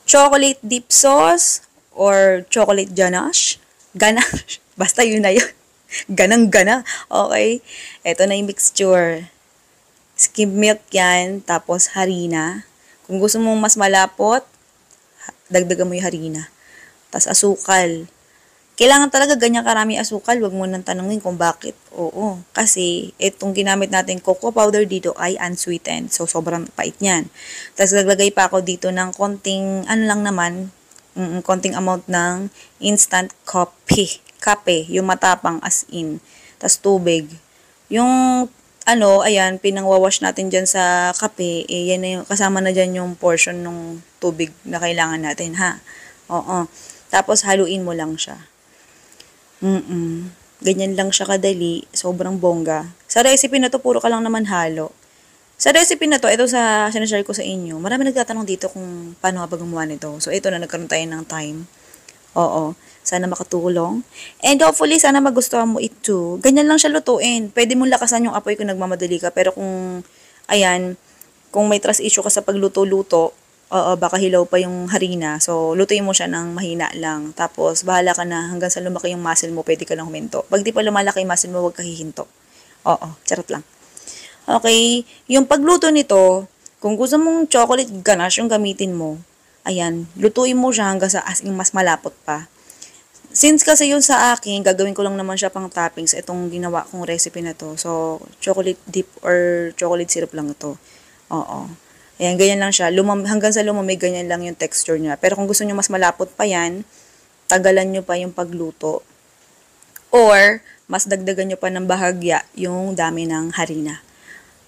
chocolate dip sauce or chocolate ganache. Ganache. Basta yun na yun. Ganang-gana. Okay? Ito na yung mixture. Skim milk yan, tapos harina. Kung gusto mong mas malapot, dagdagan mo yung harina. Tapos asukal. Kailangan talaga ganyan karami asukal, wag mo nang tanungin kung bakit. Oo, kasi itong ginamit natin cocoa powder dito ay unsweetened. So, sobrang pait niyan. Tapos, naglagay pa ako dito ng konting, ano lang naman, konting amount ng instant coffee. Kape, yung matapang as in. Tapos, tubig. Yung, ayan, pinangwawash natin dyan sa kape, yan na yung, kasama na dyan yung portion ng tubig na kailangan natin, ha? Oo. Tapos, haluin mo lang siya. Ganyan lang siya kadali. Sobrang bongga. Sa recipe na to, puro ka lang naman halo. Sa recipe na to, ito sa sinashare ko sa inyo, marami nagtatanong dito kung paano nga ba gumawa nito. So, ito na nagkaroon tayo ng time. Oo. Sana makatulong. And hopefully, sana magustuhan mo ito. Ganyan lang siya lutuin. Pwede mong lakasan yung apoy kung nagmamadali ka. Pero kung, ayan, kung may trust issue ka sa pagluto-luto, baka hilaw pa yung harina. So, lutuin mo siya ng mahina lang. Tapos, bahala ka na hanggang sa lumaki yung muscle mo, pwede ka lang huminto. Pag di pa lumalaki yung muscle mo, huwag ka hihinto. Oo, charot lang. Okay, yung pagluto nito, kung gusto mong chocolate ganache yung gamitin mo, ayan, lutuin mo siya hanggang sa asing mas malapot pa. Since kasi yun sa akin, gagawin ko lang naman siya pang toppings, itong ginawa kong recipe na to. So, chocolate dip or chocolate syrup lang ito. Oo. Ayan, ganyan lang siya. Hanggang sa lumamig, ganyan lang yung texture niya. Pero kung gusto niyo mas malapot pa yan, tagalan nyo pa yung pagluto. Or, mas dagdagan nyo pa ng bahagya yung dami ng harina.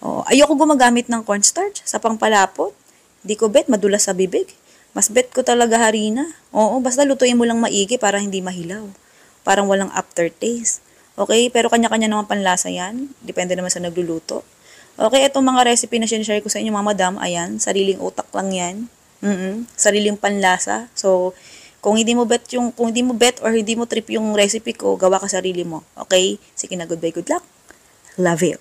Ayoko gumagamit ng cornstarch sa pangpalapot. Di ko bet, madulas sa bibig. Mas bet ko talaga harina. Oo, basta lutuin mo lang maigi para hindi mahilaw. Parang walang aftertaste. Okay, pero kanya-kanya naman panlasa yan. Depende naman sa nagluluto. Okay, itong mga recipe na sinashare ko sa inyo, mga madam, ayan, sariling utak lang yan. Sariling panlasa. So, kung hindi mo bet or hindi mo trip yung recipe ko, gawa ka sarili mo. Okay? Sige na, goodbye, good luck. Love you.